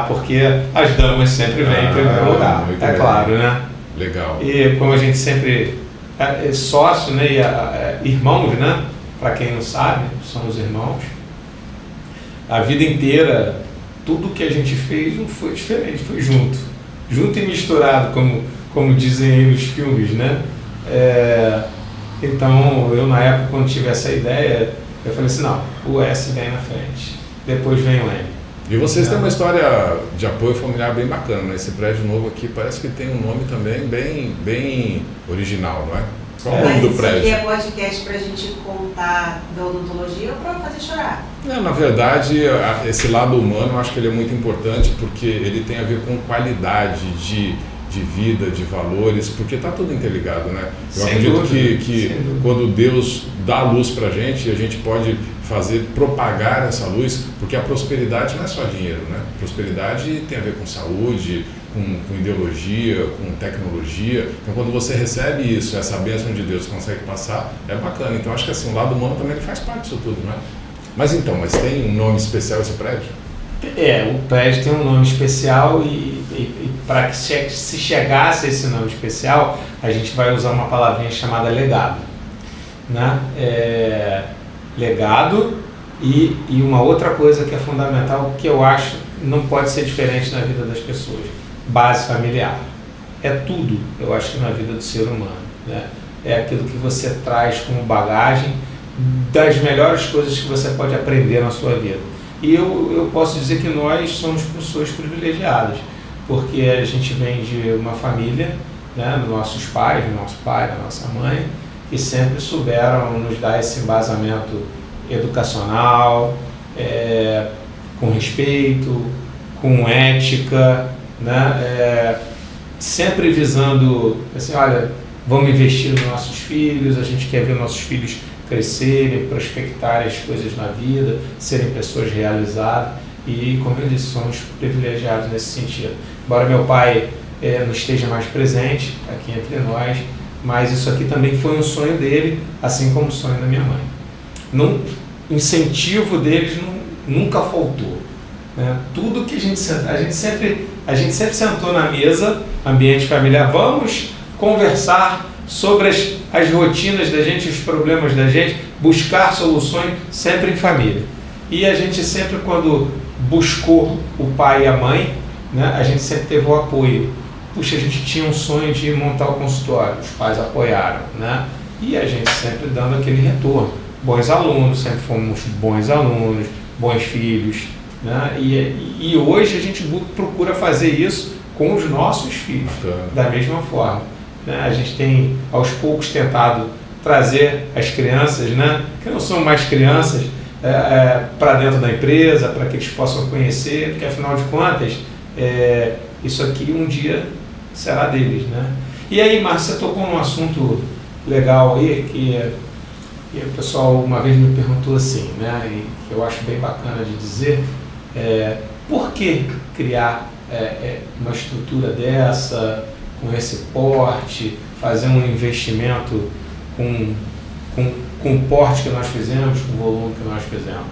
Porque as damas sempre vêm em primeiro lugar, claro, né? Legal. E como a gente sempre é sócio, né, e irmãos, né? Para quem não sabe, somos irmãos. A vida inteira, tudo que a gente fez não foi diferente, foi junto e misturado, como dizem aí nos filmes, né? Então, eu na época, quando tive essa ideia, eu falei assim, não, o S vem na frente, depois vem o M. E vocês têm uma história de apoio familiar bem bacana, né? Esse prédio novo aqui parece que tem um nome também bem original, não é? Qual o nome do prédio? Mas isso aqui é podcast pra gente contar da odontologia ou pra fazer chorar? Na verdade, esse lado humano, eu acho que ele é muito importante porque ele tem a ver com qualidade de vida, de valores, porque está tudo interligado, né? Eu acredito que quando Deus dá a luz para a gente pode propagar essa luz, porque a prosperidade não é só dinheiro, né? Prosperidade tem a ver com saúde, com ideologia, com tecnologia. Então, quando você recebe isso, essa bênção de Deus consegue passar, é bacana. Então, acho que assim, o lado humano também ele faz parte disso tudo, né? Mas tem um nome especial esse prédio? O prédio tem um nome especial e para que se chegasse a esse nome especial, a gente vai usar uma palavrinha chamada legado, né? Legado e uma outra coisa que é fundamental, que eu acho não pode ser diferente na vida das pessoas, base familiar. É tudo, eu acho que na vida do ser humano, né? É aquilo que você traz como bagagem das melhores coisas que você pode aprender na sua vida. E eu posso dizer que nós somos pessoas privilegiadas, porque a gente vem de uma família, né, dos nossos pais, do nosso pai, da nossa mãe, que sempre souberam nos dar esse embasamento educacional, com respeito, com ética, né, sempre visando, assim, olha, vamos investir nos nossos filhos, a gente quer ver nossos filhos crescerem, prospectarem as coisas na vida, serem pessoas realizadas e, como eu disse, somos privilegiados nesse sentido. Embora meu pai não esteja mais presente aqui entre nós, mas isso aqui também foi um sonho dele, assim como o sonho da minha mãe. Incentivo deles nunca faltou. Né? Tudo que a gente sempre sentou na mesa, ambiente familiar, vamos conversar sobre as rotinas da gente, os problemas da gente, buscar soluções sempre em família. E a gente sempre, quando buscou o pai e a mãe, né, a gente sempre teve o apoio. Puxa, a gente tinha um sonho de montar o consultório, os pais apoiaram, né? E a gente sempre dando aquele retorno. Bons alunos, sempre fomos bons alunos, bons filhos, né? E hoje a gente procura fazer isso com os nossos filhos, da mesma forma. Né? A gente tem, aos poucos, tentado trazer as crianças, né, que não são mais crianças, para dentro da empresa, para que eles possam conhecer, porque, afinal de contas, isso aqui um dia será deles. Né? E aí, Márcia, você tocou num assunto legal aí, que o pessoal uma vez me perguntou assim, né, e que eu acho bem bacana de dizer, por que criar uma estrutura dessa, com esse porte, fazer um investimento com o porte que nós fizemos, com o volume que nós fizemos.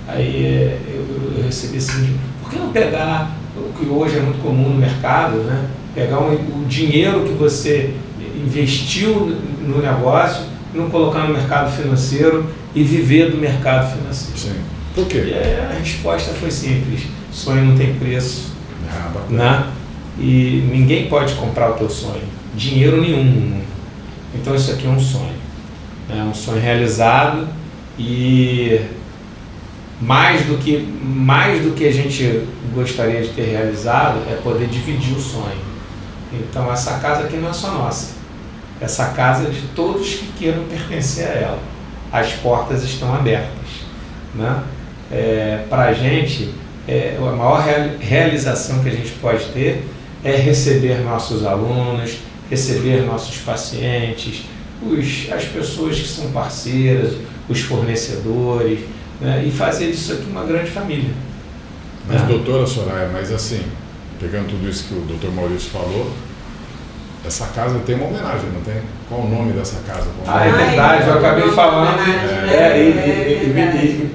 Aí eu recebi assim, por que não pegar o que hoje é muito comum no mercado, né? Pegar o dinheiro que você investiu no negócio, não colocar no mercado financeiro e viver do mercado financeiro. Sim. Por quê? E a resposta foi simples, sonho não tem preço. Né? E ninguém pode comprar o teu sonho, dinheiro nenhum. Então isso aqui é um sonho, né? Um sonho realizado, e mais do que a gente gostaria de ter realizado é poder dividir o sonho. Então essa casa aqui não é só nossa, essa casa é de todos que queiram pertencer a ela. As portas estão abertas, né? Para a gente, a maior realização que a gente pode ter é receber nossos alunos, receber nossos pacientes, as pessoas que são parceiras, os fornecedores, né, e fazer disso aqui uma grande família. Mas, doutora Soraya, mas assim, pegando tudo isso que o doutor Maurício falou, essa casa tem uma homenagem, não tem? Qual o nome dessa casa? É verdade, eu acabei falando Mas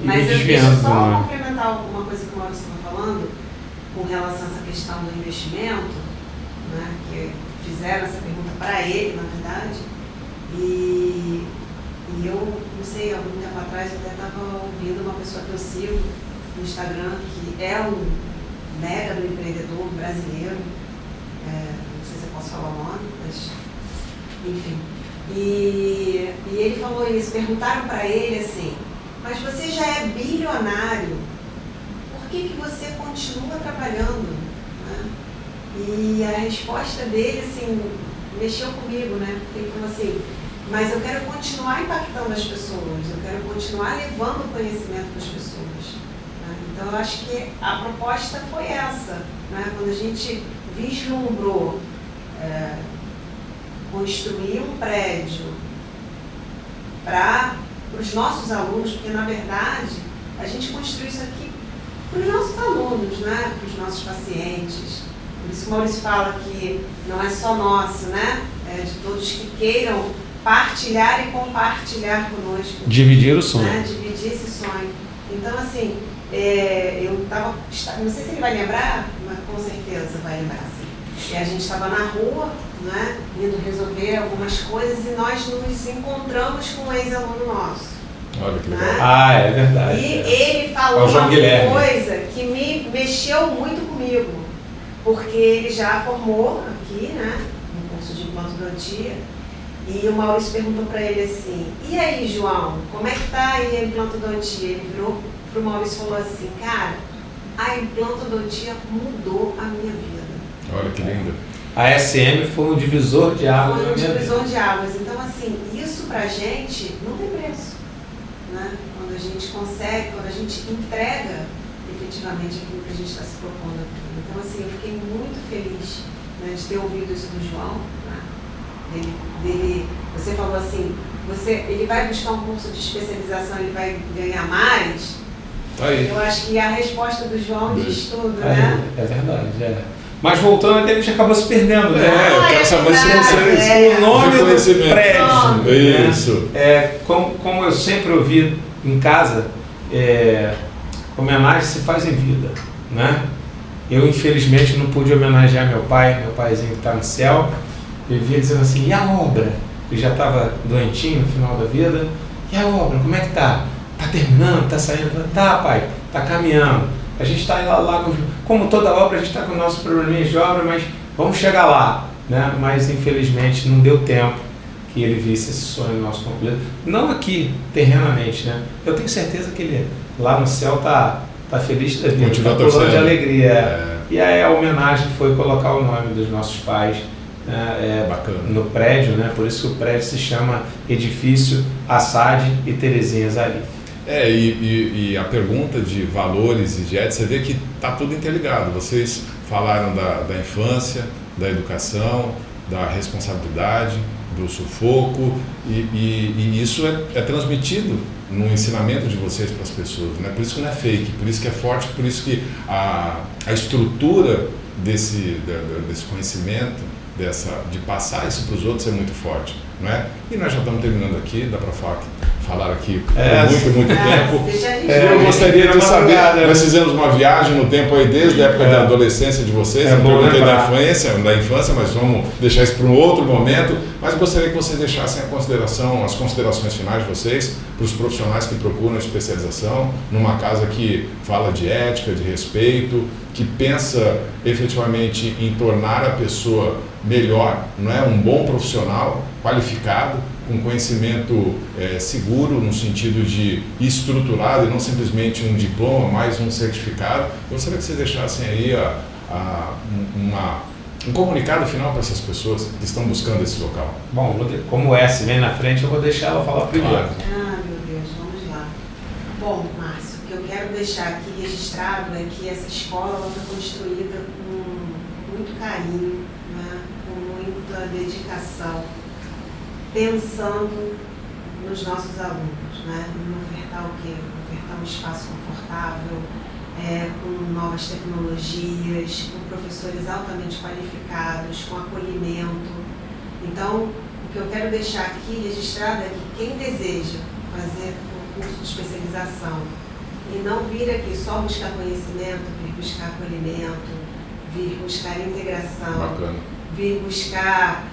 me eu deixo desviando. só complementar alguma coisa que o Maurício estava falando com relação a essa questão do investimento, né, que fizeram essa pergunta para ele, na verdade, e eu, não sei, algum tempo atrás eu até estava ouvindo uma pessoa que eu sigo no Instagram, que é um mega do empreendedor brasileiro, não sei se eu posso falar o nome, mas enfim, e ele falou isso, perguntaram para ele assim, mas você já é bilionário, por que você continua trabalhando? Né? E a resposta dele, assim, mexeu comigo, né? Porque ele falou assim, mas eu quero continuar impactando as pessoas, eu quero continuar levando conhecimento para as pessoas. Né? Então, eu acho que a proposta foi essa, né? Quando a gente vislumbrou construir um prédio para os nossos alunos, porque, na verdade, a gente construiu isso aqui para os nossos alunos, né? Para os nossos pacientes. Por isso que o Maurício fala que não é só nosso, né? É de todos que queiram partilhar e compartilhar conosco. Dividir o sonho. Né? Dividir esse sonho. Então, assim, eu estava, não sei se ele vai lembrar, mas com certeza vai lembrar, sim. E a gente estava na rua, né? Indo resolver algumas coisas e nós nos encontramos com um ex-aluno nosso. Olha que legal. Né? É verdade. E ele falou uma coisa que me mexeu muito comigo, porque ele já formou aqui, né, no curso de implantodontia, e o Maurício perguntou para ele assim, e aí, João, como é que tá aí a implantodontia? Ele virou pro Maurício, falou assim, cara, a implantodontia mudou a minha vida. Olha que lindo. A SM foi um divisor de águas. Foi um divisor de águas. Então, assim, isso pra gente não tem preço, né? Quando a gente consegue, quando a gente entrega efetivamente aquilo que a gente está se propondo aqui. Então, assim, eu fiquei muito feliz, né, de ter ouvido isso do João, né? Você falou assim, ele vai buscar um curso de especialização, ele vai ganhar mais. Aí. Eu acho que a resposta do João diz tudo, né? É verdade, é. Mas voltando até, a gente acabou se perdendo, né? Eu quero saber se vocês... O nome do prédio. Isso. Como eu sempre ouvi em casa, homenagem se faz em vida, né? Eu, infelizmente, não pude homenagear meu paizinho que está no céu. Eu via dizendo assim, e a obra? Ele já estava doentinho no final da vida. E a obra, como é que tá? Tá terminando? Tá saindo? Tá, pai, tá caminhando. A gente está lá, como toda obra, a gente está com nossos probleminhas de obra, mas vamos chegar lá, né? Mas, infelizmente, não deu tempo que ele visse esse sonho nosso completo. Não aqui, terrenamente, né? Eu tenho certeza que ele lá no céu tá feliz da vida, tá pulando de alegria. E aí a homenagem foi colocar o nome dos nossos pais, né, no prédio, né? Por isso que o prédio se chama Edifício Assad e Terezinha Zarif. E a pergunta de valores e de ética, você vê que está tudo interligado. Vocês falaram da infância, da educação, da responsabilidade, do sufoco, e isso é transmitido no ensinamento de vocês para as pessoas, né? Por isso que não é fake, por isso que é forte, por isso que a estrutura desse conhecimento, de passar isso para os outros é muito forte, não é? E nós já estamos terminando aqui, dá para falar aqui por muito tempo. Eu gostaria de saber, nós fizemos uma viagem no tempo aí desde a época da adolescência de vocês, eu perguntei da infância, mas vamos deixar isso para um outro momento, mas gostaria que vocês deixassem as considerações finais de vocês para os profissionais que procuram especialização numa casa que fala de ética, de respeito, que pensa efetivamente em tornar a pessoa melhor, não é? Um bom profissional, qualificado, com conhecimento seguro, no sentido de estruturado e não simplesmente um diploma, mais um certificado. Eu gostaria que vocês deixassem aí um comunicado final para essas pessoas que estão buscando esse local. Bom, como o S vem na frente, eu vou deixar ela falar primeiro. Claro. Meu Deus, vamos lá. Bom, Márcio, o que eu quero deixar aqui registrado é que essa escola foi construída com muito carinho, né? Com muita dedicação, pensando nos nossos alunos, né? Em ofertar o quê? Ofertar um espaço confortável, com novas tecnologias, com professores altamente qualificados, com acolhimento. Então, o que eu quero deixar aqui registrado é que quem deseja fazer um curso de especialização e não vir aqui só buscar conhecimento, vir buscar acolhimento, vir buscar integração, Bacana. vir buscar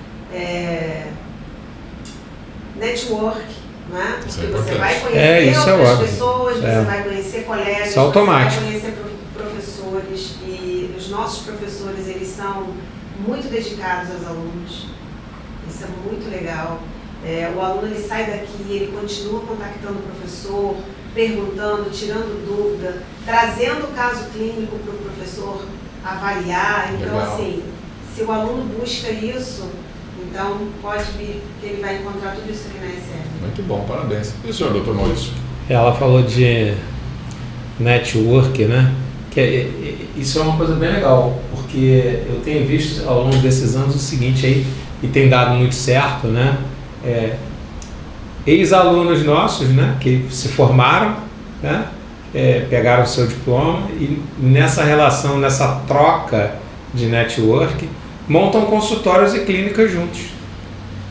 network, não é? Porque você vai conhecer outras pessoas, você vai conhecer colegas, isso é automático. Você vai conhecer professores, e os nossos professores, eles são muito dedicados aos alunos. Isso é muito legal. O aluno, ele sai daqui, ele continua contactando o professor, perguntando, tirando dúvida, trazendo o caso clínico para o professor avaliar. Então, legal. assim, se o aluno busca isso, então pode vir que ele vai encontrar tudo isso aqui na SM. Muito bom, parabéns. E o senhor, doutor Maurício? Ela falou de network, né? Isso é uma coisa bem legal, porque eu tenho visto ao longo desses anos o seguinte aí, e tem dado muito certo, né? Ex-alunos nossos, né? Que se formaram, né? Pegaram o seu diploma e nessa relação, nessa troca de network, montam consultórios e clínicas juntos.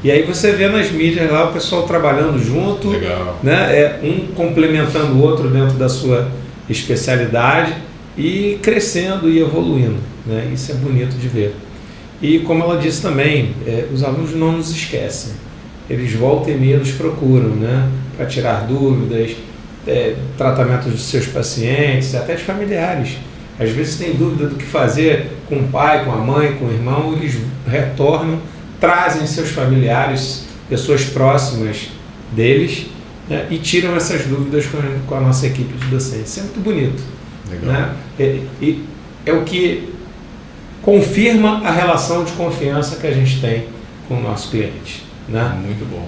E aí você vê nas mídias lá o pessoal trabalhando junto, legal, né? Um complementando o outro dentro da sua especialidade e crescendo e evoluindo, né? Isso é bonito de ver. E como ela disse também, os alunos não nos esquecem. Eles voltam e meia nos procuram, né? Para tirar dúvidas, tratamento dos seus pacientes, até de familiares. Às vezes tem dúvida do que fazer com o pai, com a mãe, com o irmão, eles retornam, trazem seus familiares, pessoas próximas deles, né, e tiram essas dúvidas com a nossa equipe de docentes. Isso é muito bonito. Legal. Né? E é o que confirma a relação de confiança que a gente tem com o nosso cliente. Né? Muito bom.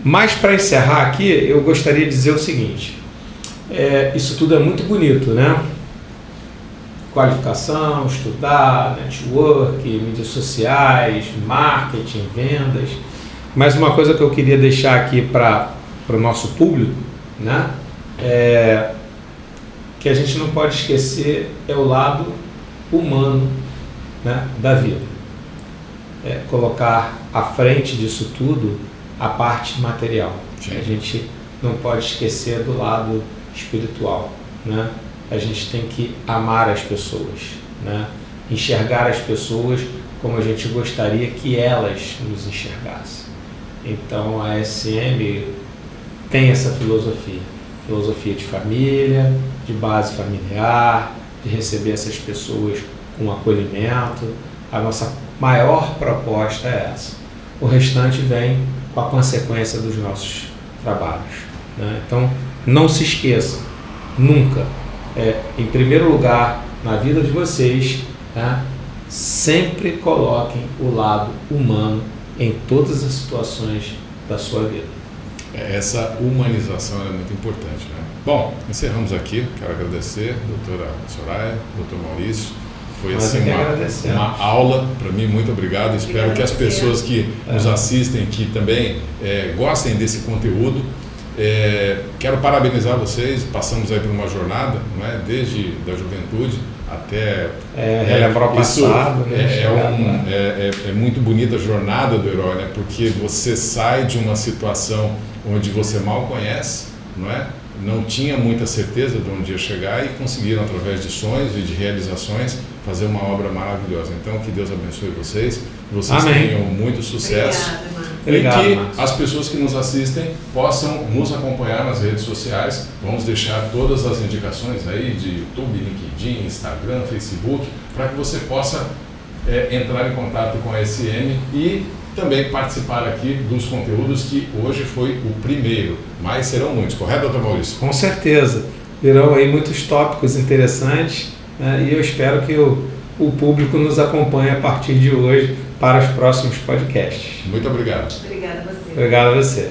Mas para encerrar aqui, eu gostaria de dizer o seguinte, isso tudo é muito bonito, né? Qualificação, estudar, network, mídias sociais, marketing, vendas. Mas uma coisa que eu queria deixar aqui para o nosso público, né? Que a gente não pode esquecer é o lado humano, né, da vida. Colocar à frente disso tudo a parte material. Sim. A gente não pode esquecer do lado espiritual, né? A gente tem que amar as pessoas, né? Enxergar as pessoas como a gente gostaria que elas nos enxergassem. Então a SM tem essa filosofia de família, de base familiar, de receber essas pessoas com acolhimento. A nossa maior proposta é essa. O restante vem com a consequência dos nossos trabalhos, né? Então, não se esqueçam, nunca, em primeiro lugar, na vida de vocês, né, sempre coloquem o lado humano em todas as situações da sua vida. Essa humanização é muito importante, né? Bom, encerramos aqui. Quero agradecer, doutora Soraya, doutor Maurício. Foi assim uma aula para mim, muito obrigado. Espero que as pessoas que nos assistem, que também gostem desse conteúdo. Quero parabenizar vocês. Passamos aí por uma jornada, não é? Desde da juventude até relembrar o passado. É muito bonita a jornada do herói, né? Porque você sai de uma situação onde você mal conhece, não é? Não tinha muita certeza de onde ia chegar e conseguiram, através de sonhos e de realizações, fazer uma obra maravilhosa. Então, que Deus abençoe vocês Amém. Tenham muito sucesso. Obrigada, E que as pessoas que nos assistem possam nos acompanhar nas redes sociais. Vamos deixar todas as indicações aí de YouTube, LinkedIn, Instagram, Facebook, para que você possa entrar em contato com a SM e também participar aqui dos conteúdos que hoje foi o primeiro, mas serão muitos, correto, doutor Maurício? Com certeza, virão aí muitos tópicos interessantes, né, e eu espero que o público nos acompanhe a partir de hoje para os próximos podcasts. Muito obrigado. Obrigada a você. Obrigado a você.